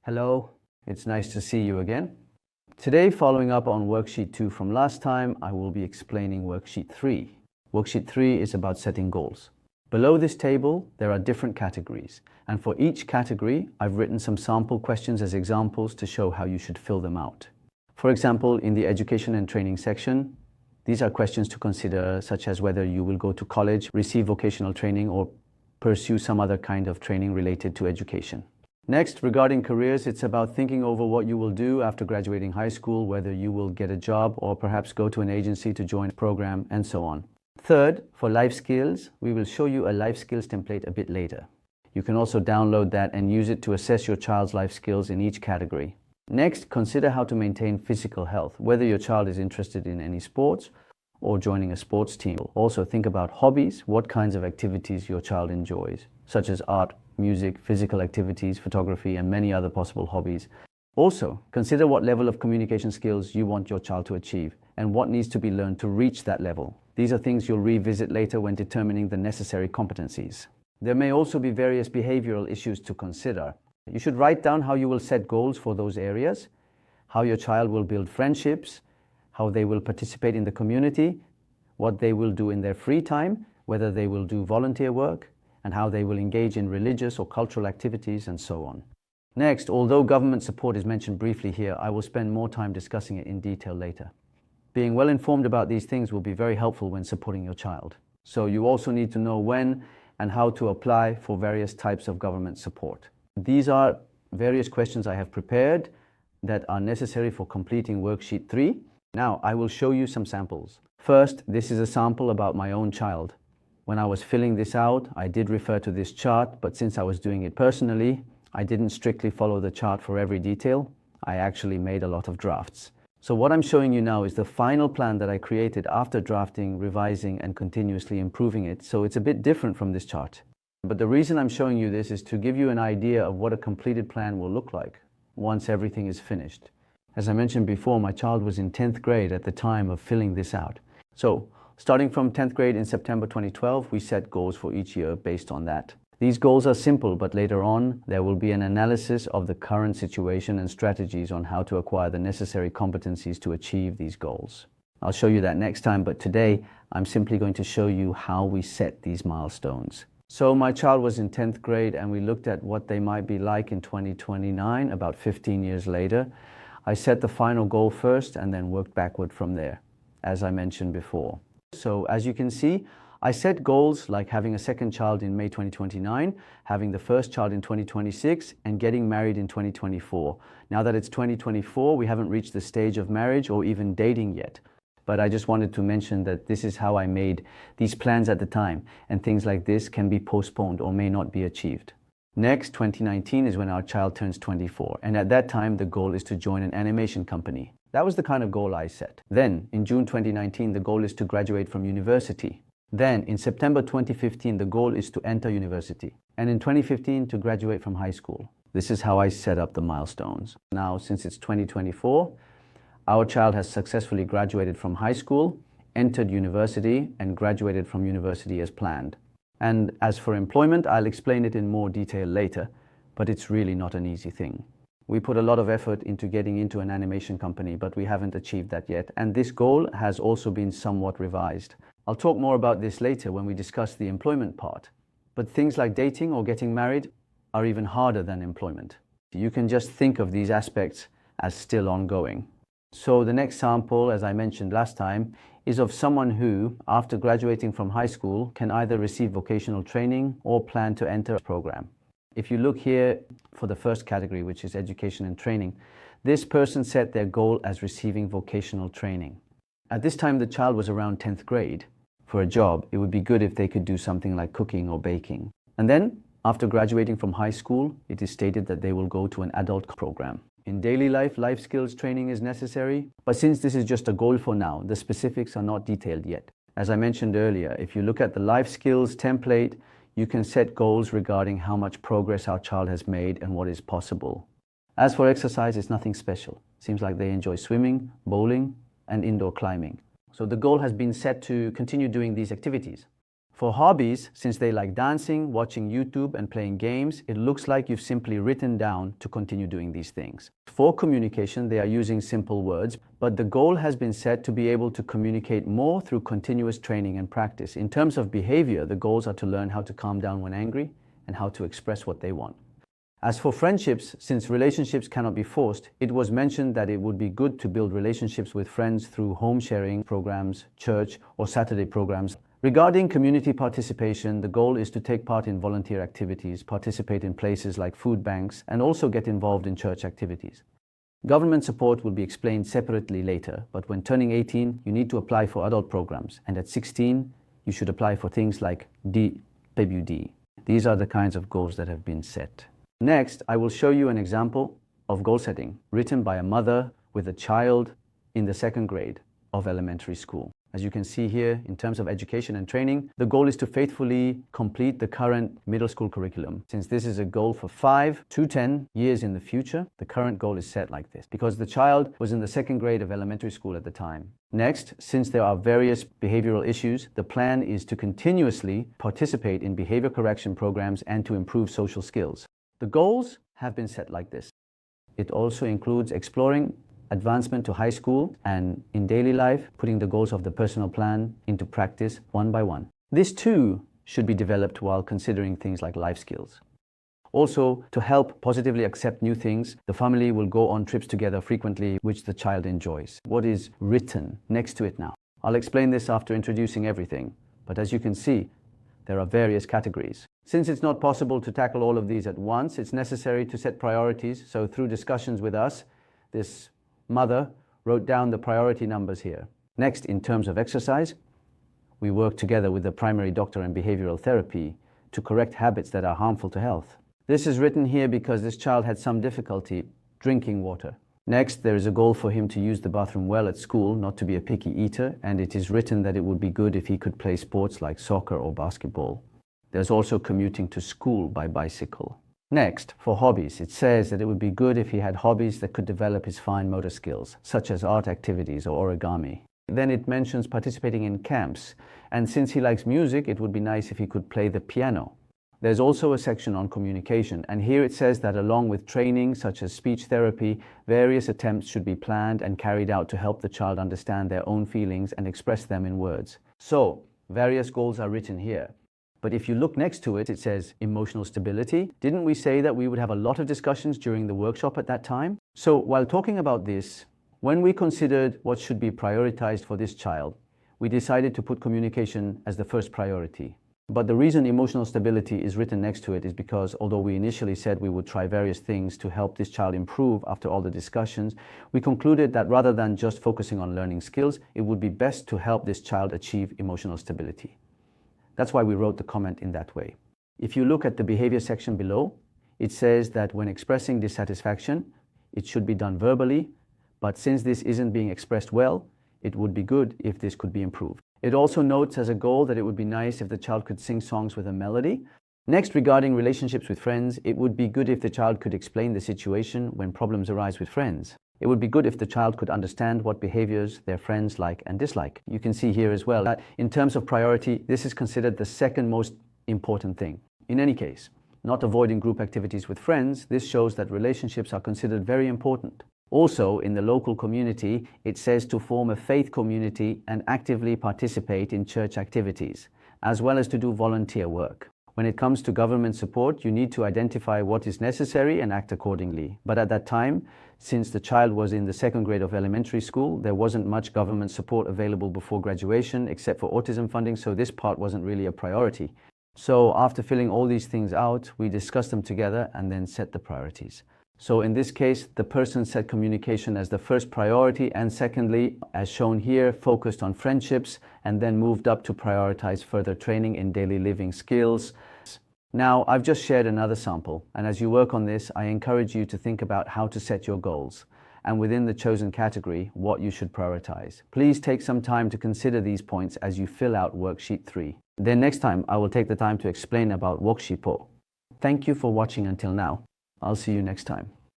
Hello, it's nice to see you again. Today, following up on worksheet 2 from last time, I will be explaining worksheet 3. Worksheet 3 is about setting goals. Below this table, there are different categories, and for each category, I've written some sample questions as examples to show how you should fill them out. For example, in the education and training section, these are questions to consider, such as whether you will go to college, receive vocational training, or pursue some other kind of training related to education. Next, regarding careers, it's about thinking over what you will do after graduating high school, whether you will get a job or perhaps go to an agency to join a program, and so on. Third, for life skills, we will show you a life skills template a bit later. You can also download that and use it to assess your child's life skills in each category. Next, consider how to maintain physical health, whether your child is interested in any sports or joining a sports team. Also think about hobbies, what kinds of activities your child enjoys, such as art, music, physical activities, photography, and many other possible hobbies. Also, consider what level of communication skills you want your child to achieve and what needs to be learned to reach that level. These are things you'll revisit later when determining the necessary competencies. There may also be various behavioral issues to consider. You should write down how you will set goals for those areas, how your child will build friendships, how they will participate in the community, what they will do in their free time, whether they will do volunteer work, and how they will engage in religious or cultural activities, and so on. Next, although government support is mentioned briefly here, I will spend more time discussing it in detail later. Being well informed about these things will be very helpful when supporting your child. So you also need to know when and how to apply for various types of government support. These are various questions I have prepared that are necessary for completing worksheet 3. Now, I will show you some samples. First, this is a sample about my own child. When I was filling this out, I did refer to this chart, but since I was doing it personally, I didn't strictly follow the chart for every detail. I actually made a lot of drafts. So what I'm showing you now is the final plan that I created after drafting, revising, and continuously improving it. So it's a bit different from this chart. But the reason I'm showing you this is to give you an idea of what a completed plan will look like once everything is finished. As I mentioned before, my child was in 10th grade at the time of filling this out. So starting from 10th grade in September 2012, we set goals for each year based on that. These goals are simple, but later on, there will be an analysis of the current situation and strategies on how to acquire the necessary competencies to achieve these goals. I'll show you that next time, but today, I'm simply going to show you how we set these milestones. So my child was in 10th grade, and we looked at what they might be like in 2029, about 15 years later. I set the final goal first and then worked backward from there, as I mentioned before. So as you can see, I set goals like having a second child in May 2029, having the first child in 2026, and getting married in 2024. Now that it's 2024, we haven't reached the stage of marriage or even dating yet. But I just wanted to mention that this is how I made these plans at the time, and things like this can be postponed or may not be achieved. Next, 2019 is when our child turns 24, and at that time the goal is to join an animation company. That was the kind of goal I set. Then, in June 2019, the goal is to graduate from university. Then, in September 2015, the goal is to enter university. And in 2015, to graduate from high school. This is how I set up the milestones. Now, since it's 2024, our child has successfully graduated from high school, entered university, and graduated from university as planned. And as for employment, I'll explain it in more detail later, but it's really not an easy thing. We put a lot of effort into getting into an animation company, but we haven't achieved that yet. And this goal has also been somewhat revised. I'll talk more about this later when we discuss the employment part. But things like dating or getting married are even harder than employment. You can just think of these aspects as still ongoing. So the next sample, as I mentioned last time, is of someone who, after graduating from high school, can either receive vocational training or plan to enter a program. If you look here for the first category, which is education and training, this person set their goal as receiving vocational training. At this time, the child was around 10th grade. For a job, it would be good if they could do something like cooking or baking. And then, after graduating from high school, it is stated that they will go to an adult program. In daily life, life skills training is necessary, but since this is just a goal for now, the specifics are not detailed yet. As I mentioned earlier, if you look at the life skills template, you can set goals regarding how much progress our child has made and what is possible. As for exercise, it's nothing special. Seems like they enjoy swimming, bowling, and indoor climbing. So the goal has been set to continue doing these activities. For hobbies, since they like dancing, watching YouTube, and playing games, it looks like you've simply written down to continue doing these things. For communication, they are using simple words, but the goal has been set to be able to communicate more through continuous training and practice. In terms of behavior, the goals are to learn how to calm down when angry and how to express what they want. As for friendships, since relationships cannot be forced, it was mentioned that it would be good to build relationships with friends through home sharing programs, church, or Saturday programs. Regarding community participation, the goal is to take part in volunteer activities, participate in places like food banks, and also get involved in church activities. Government support will be explained separately later, but when turning 18, you need to apply for adult programs, and at 16, you should apply for things like BoTV. These are the kinds of goals that have been set. Next, I will show you an example of goal setting written by a mother with a child in the 2nd grade of elementary school. As you can see here, in terms of education and training, the goal is to faithfully complete the current middle school curriculum. Since this is a goal for 5 to 10 years in the future, the current goal is set like this, because the child was in the 2nd grade of elementary school at the time. Next, since there are various behavioral issues, the plan is to continuously participate in behavior correction programs and to improve social skills. The goals have been set like this. It also includes exploring advancement to high school and in daily life, putting the goals of the personal plan into practice one by one. This too should be developed while considering things like life skills. Also, to help positively accept new things, the family will go on trips together frequently, which the child enjoys. What is written next to it now? I'll explain this after introducing everything, but as you can see, there are various categories. Since it's not possible to tackle all of these at once, it's necessary to set priorities. So through discussions with us, this mother wrote down the priority numbers here. Next, in terms of exercise, we work together with the primary doctor and behavioral therapy to correct habits that are harmful to health. This is written here because this child had some difficulty drinking water. Next, there is a goal for him to use the bathroom well at school, not to be a picky eater, and it is written that it would be good if he could play sports like soccer or basketball. There's also commuting to school by bicycle. Next, for hobbies, it says that it would be good if he had hobbies that could develop his fine motor skills, such as art activities or origami. Then it mentions participating in camps, and since he likes music, it would be nice if he could play the piano. There's also a section on communication, and here it says that along with training such as speech therapy, various attempts should be planned and carried out to help the child understand their own feelings and express them in words. So, various goals are written here. But if you look next to it, it says emotional stability. Didn't we say that we would have a lot of discussions during the workshop at that time? So while talking about this, when we considered what should be prioritized for this child, we decided to put communication as the first priority. But the reason emotional stability is written next to it is because although we initially said we would try various things to help this child improve after all the discussions, we concluded that rather than just focusing on learning skills, it would be best to help this child achieve emotional stability. That's why we wrote the comment in that way. If you look at the behavior section below, it says that when expressing dissatisfaction, it should be done verbally, but since this isn't being expressed well, it would be good if this could be improved. It also notes as a goal that it would be nice if the child could sing songs with a melody. Next, regarding relationships with friends, it would be good if the child could explain the situation when problems arise with friends. It would be good if the child could understand what behaviors their friends like and dislike. You can see here as well that in terms of priority, this is considered the second most important thing. In any case, not avoiding group activities with friends, this shows that relationships are considered very important. Also, in the local community, it says to form a faith community and actively participate in church activities, as well as to do volunteer work. When it comes to government support, you need to identify what is necessary and act accordingly. But at that time, since the child was in the 2nd grade of elementary school, there wasn't much government support available before graduation, except for autism funding, so this part wasn't really a priority. So after filling all these things out, we discussed them together and then set the priorities. So in this case, the person set communication as the first priority, and secondly, as shown here, focused on friendships and then moved up to prioritize further training in daily living skills. Now, I've just shared another sample, and as you work on this, I encourage you to think about how to set your goals and within the chosen category, what you should prioritize. Please take some time to consider these points as you fill out worksheet 3. Then next time, I will take the time to explain about worksheet 4. Thank you for watching until now. I'll see you next time.